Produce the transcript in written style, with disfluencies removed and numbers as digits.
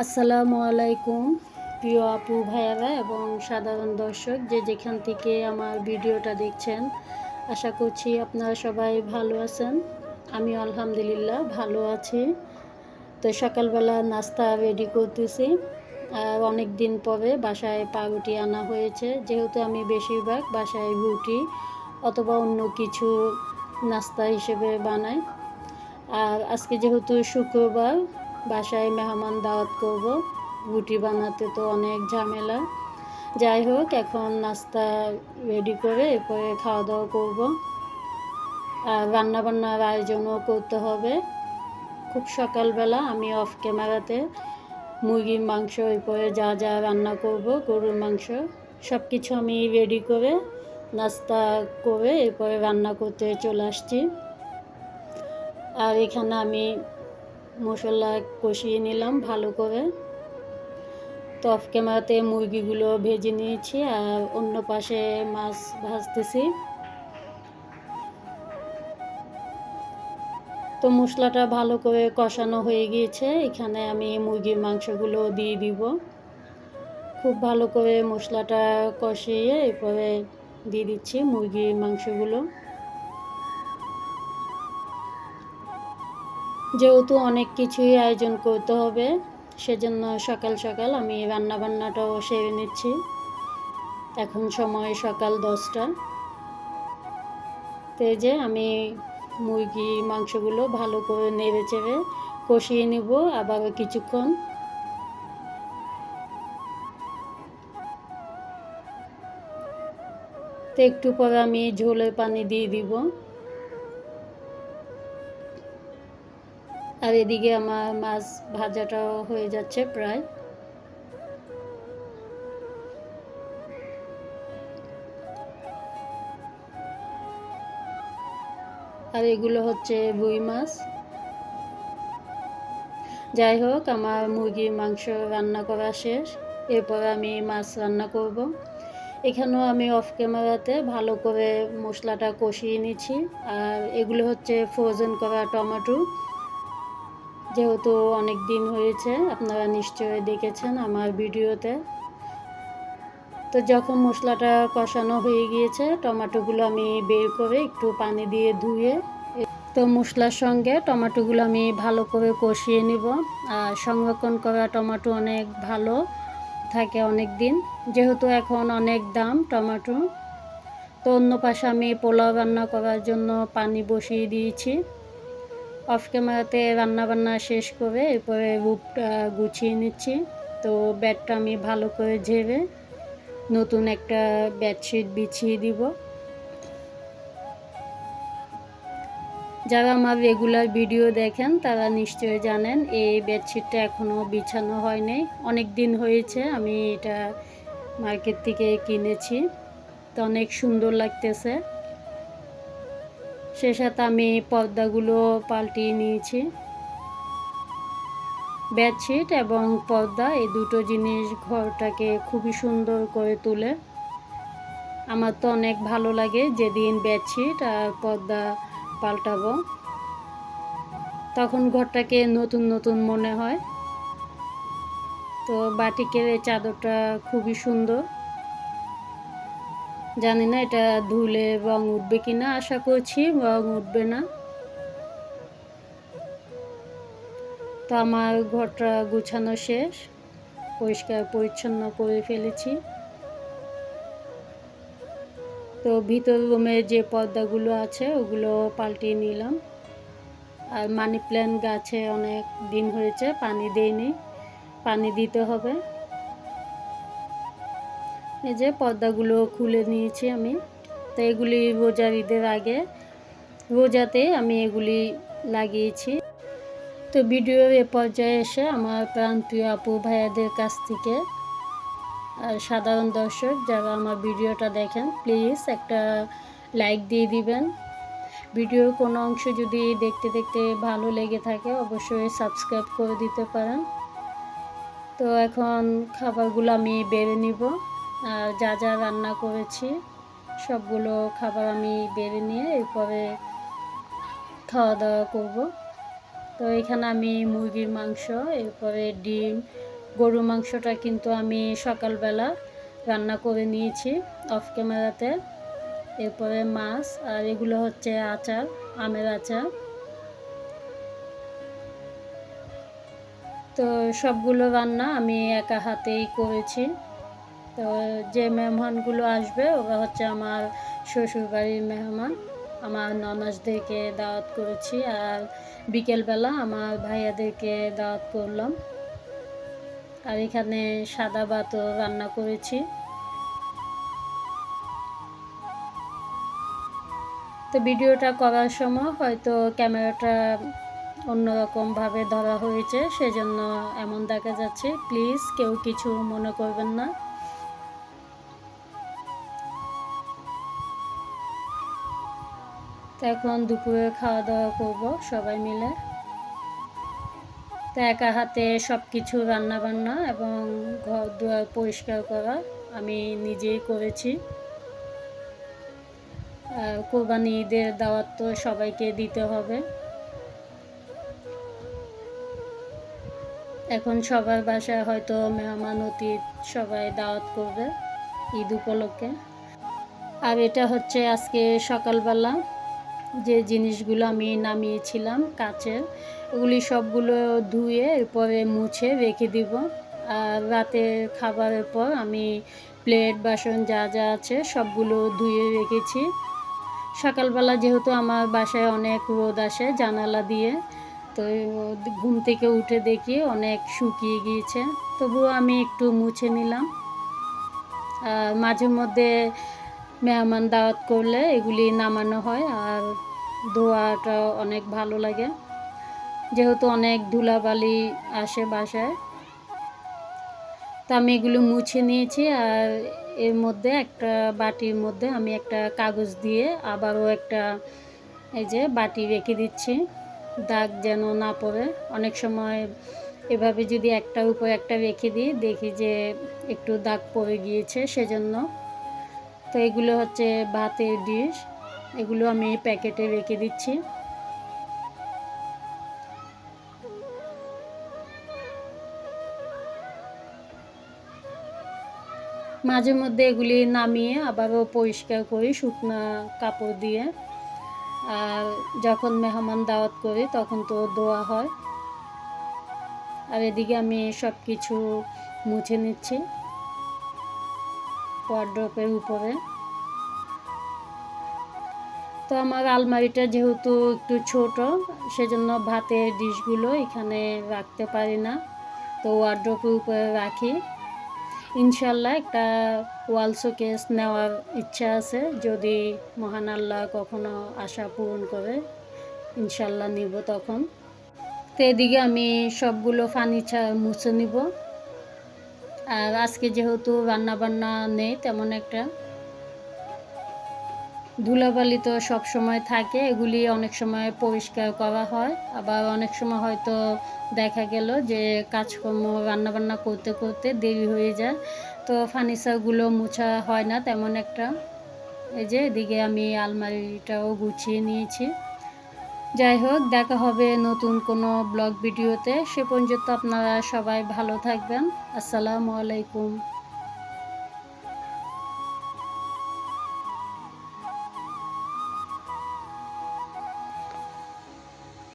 আসসালামু আলাইকুম প্রিয় আপু ভাইয়ারা এবং সাধারণ দর্শক যে যেখান থেকে আমার ভিডিওটা দেখছেন, আশা করছি আপনারা সবাই ভালো আছেন। আমি আলহামদুলিল্লাহ ভালো আছি। তো সকালবেলা নাস্তা রেডি করতেছি। আর অনেক দিন পরে বাসায় পাউরুটি আনা হয়েছে, যেহেতু আমি বেশিরভাগ বাসায় রুটি অথবা অন্য কিছু নাস্তা হিসেবে বানাই। আর আজকে যেহেতু শুক্রবার, বাসায় মেহমান দাওয়াত করব, রুটি বানাতে তো অনেক ঝামেলা। যাই হোক, এখন নাস্তা রেডি করে এরপরে খাওয়া দাওয়া করব। আর রান্নাবান্নার আয়োজনও করতে হবে। খুব সকালবেলা আমি অফ ক্যামেরাতে মুরগির মাংস, এরপরে যা যা রান্না করব, গরুর মাংস সব কিছু আমি রেডি করে নাস্তা করে এরপরে রান্না করতে চলে আসছি। আর এখানে আমি মশলা কষিয়ে নিলাম ভালো করে। তো অফ ক্যামেরাতে মুরগিগুলো ভেজে নিয়েছি আর অন্য পাশে মাছ ভাজতেছি। তো মশলাটা ভালো করে কষানো হয়ে গিয়েছে, এখানে আমি মুরগির মাংসগুলো দিয়ে দিব। খুব ভালো করে মশলাটা কষিয়ে এরপরে দিয়ে দিচ্ছি মুরগির মাংসগুলো। যেহেতু অনেক কিছুই আয়োজন করতে হবে, সেজন্য সকাল সকাল আমি রান্নাবান্নাটাও সেরে নিচ্ছি। এখন সময় সকাল 10টা। তো এই যে আমি মুরগি মাংসগুলো ভালো করে নেড়ে চেড়ে কষিয়ে নিব আবারও কিছুক্ষণ। তো একটু পরে আমি ঝোলের পানি দিয়ে দিব। আর এদিকে আমার মাছ ভাজাটাও হয়ে যাচ্ছে প্রায়। আর এগুলো হচ্ছে রুই মাছ। যাই হোক, আমার মুরগির মাংস রান্না করা শেষ। এরপর আমি মাছ রান্না করব। এখানেও আমি অফ ক্যামেরাতে ভালো করে মশলাটা কষিয়ে নিচ্ছি। আর এগুলো হচ্ছে ফ্রোজেন করা টমেটো। যেহেতু অনেক দিন হয়েছে, আপনারা নিশ্চয়ই দেখেছেন আমার ভিডিওতে। তো যখন মশলাটা কষানো হয়ে গিয়েছে, টমেটোগুলো আমি বের করে একটু পানি দিয়ে ধুয়ে, তো মশলার সঙ্গে টমেটোগুলো আমি ভালো করে কষিয়ে নিব। আর সংরক্ষণ করা টমেটো অনেক ভালো থাকে অনেক দিন, যেহেতু এখন অনেক দাম টমেটো। তো অন্য পাশে আমি পোলাও রান্না করার জন্য পানি বসিয়ে দিয়েছি। অফ ক্যামেরাতে রান্নাবান্না শেষ করে এরপরে রূপটা গুছিয়ে নিচ্ছি। তো বেডটা আমি ভালো করে ঝেড়ে নতুন একটা বেডশিট বিছিয়ে দিব। যারা আমার রেগুলার ভিডিও দেখেন তারা নিশ্চয়ই জানেন এই বেডশিটটা এখনও বিছানো হয়নি। অনেক দিন হয়েছে আমি এটা মার্কেট থেকে কিনেছি। তো অনেক সুন্দর লাগতেছে। সে সাথে আমি পর্দাগুলো পাল্টিয়ে নিয়েছি। বেডশিট এবং পর্দা এই দুটো জিনিস ঘরটাকে খুবই সুন্দর করে তোলে। আমার তো অনেক ভালো লাগে যেদিন বেডশিট আর পর্দা পাল্টাবো, তখন ঘরটাকে নতুন নতুন মনে হয়। তো বাটিকের এই চাদরটা খুবই সুন্দর। জানি না এটা ধুলে রং উঠবে কিনা, আশা করছি রং উঠবে না। তো আমার ঘরটা গুছানো শেষ, পরিষ্কার পরিচ্ছন্ন করে ফেলেছি। তো ভিতর রুমে যে পর্দাগুলো আছে ওগুলো পাল্টিয়ে নিলাম। আর মানি প্ল্যান্ট গাছে অনেক দিন হয়েছে পানি দেইনি, পানি দিতে হবে। এই যে পর্দাগুলো খুলে নিয়েছি আমি। তো এগুলি রোজার ঈদের আগে রোজাতে আমি এগুলি লাগিয়েছি। তো ভিডিওর এ পর্যায়ে এসে আমার প্রাণপ্রিয় আপু ভাইয়াদের কাছ থেকে আর সাধারণ দর্শক যারা আমার ভিডিওটা দেখেন, প্লিজ একটা লাইক দিয়ে দিবেন। ভিডিওর কোনো অংশ যদি দেখতে দেখতে ভালো লেগে থাকে অবশ্যই সাবস্ক্রাইব করে দিতে পারেন। তো এখন খাবারগুলো আমি বেড়ে নিব। আর যা যা রান্না করেছি সবগুলো খাবার আমি বেড়ে নিয়ে এরপরে খাওয়া দাওয়া করব। তো এখানে আমি মুরগির মাংস, এরপরে ডিম, গরু মাংসটা কিন্তু আমি সকালবেলা রান্না করে নিয়েছি অফ ক্যামেরাতে। এরপরে মাছ, আর এগুলো হচ্ছে আচার, আমের আচার। তো সবগুলো রান্না আমি একা হাতেই করেছি। তো যে মেহমানগুলো আসবে ওরা হচ্ছে আমার শ্বশুরবাড়ির মেহমান। আমার ননদদেরকে দাওয়াত করেছি, আর বিকেলবেলা আমার ভাইয়াদেরকে দাওয়াত করলাম। আর এখানে সাদা ভাতও রান্না করেছি। তো ভিডিওটা করার সময় হয়তো ক্যামেরাটা অন্যরকমভাবে ধরা হয়েছে, সেজন্য এমন দেখা যাচ্ছে। প্লিজ কেউ কিছু মনে করবেন না। তো এখন দুপুরে খাওয়া দাওয়া করবো সবাই মিলে। তো একা হাতে সব কিছু রান্নাবান্না এবং ঘর দুয়ার পরিষ্কার করা আমি নিজেই করেছি। আর কোরবানি ঈদের দাওয়াত তো সবাইকে দিতে হবে। এখন সবার বাসায় হয়তো মেহমান অতিথি সবাই দাওয়াত করবে ঈদ উপলক্ষে। আর এটা হচ্ছে আজকে সকালবেলা যে জিনিসগুলো আমি নামিয়েছিলাম কাচের, ওগুলি সবগুলো ধুয়ে এরপরে মুছে রেখে দিব। আর রাতের খাবারের পর আমি প্লেট বাসন যা যা আছে সবগুলো ধুয়ে রেখেছি। সকালবেলা যেহেতু আমার বাসায় অনেক রোদ আসে জানালা দিয়ে, তো ঘুম থেকে উঠে দেখি অনেক শুকিয়ে গিয়েছে, তবুও আমি একটু মুছে নিলাম। মাঝে মধ্যে মেহমান দাওয়াত করলে এগুলি নামানো হয়, আর ধোয়াটা অনেক ভালো লাগে যেহেতু অনেক ধুলাবালি আসে বাসায়। তো আমি এগুলো মুছে নিয়েছি। আর এর মধ্যে একটা বাটির মধ্যে আমি একটা কাগজ দিয়ে আবারও একটা এই যে বাটি রেখে দিচ্ছি, দাগ যেন না পড়ে। অনেক সময় এভাবে যদি একটার উপর একটা রেখে দিই দেখি যে একটু দাগ পড়ে গিয়েছে, সেজন্য। তো এগুলো হচ্ছে ভাতের ডিশ, এগুলো আমি প্যাকেটে রেখে দিচ্ছি। মাঝে মধ্যে এগুলি নামিয়ে আবারও পরিষ্কার করি শুকনো কাপড় দিয়ে। আর যখন মেহমান দাওয়াত করি তখন তো ধোয়া হয়। আর এদিকে আমি সব কিছু মুছে নিচ্ছি ওয়ারড্রপের উপরে। তো আমার আলমারিটা যেহেতু একটু ছোট, সেজন্য ভাতের ডিশগুলো এখানে রাখতে পারি না, তো ওয়ারড্রপের উপরে রাখি। ইনশাল্লাহ একটা ওয়াল শোকেস নেওয়ার ইচ্ছা আছে, যদি মহান আল্লাহ কখনো আশা পূরণ করে ইনশাল্লাহ নিব তখন। তো এদিকে আমি সবগুলো ফার্নিচার মুছে নিব। আর আজকে যেহেতু রান্নাবান্না নেই তেমন একটা, ধুলাবালি তো সব সময় থাকে, এগুলি অনেক সময় পরিষ্কার করা হয়, আবার অনেক সময় হয়তো দেখা গেল যে কাজকর্ম রান্নাবান্না করতে করতে দেরি হয়ে যায়, তো ফার্নিচারগুলো মোছা হয় না তেমন একটা। এই যে এদিকে আমি আলমারিটাও গুছিয়ে নিয়েছি। যাই হোক, দেখা হবে নতুন কোনো ব্লগ ভিডিওতে। সে পর্যন্ত আপনারা সবাই ভালো থাকবেন। আসসালামু আলাইকুম।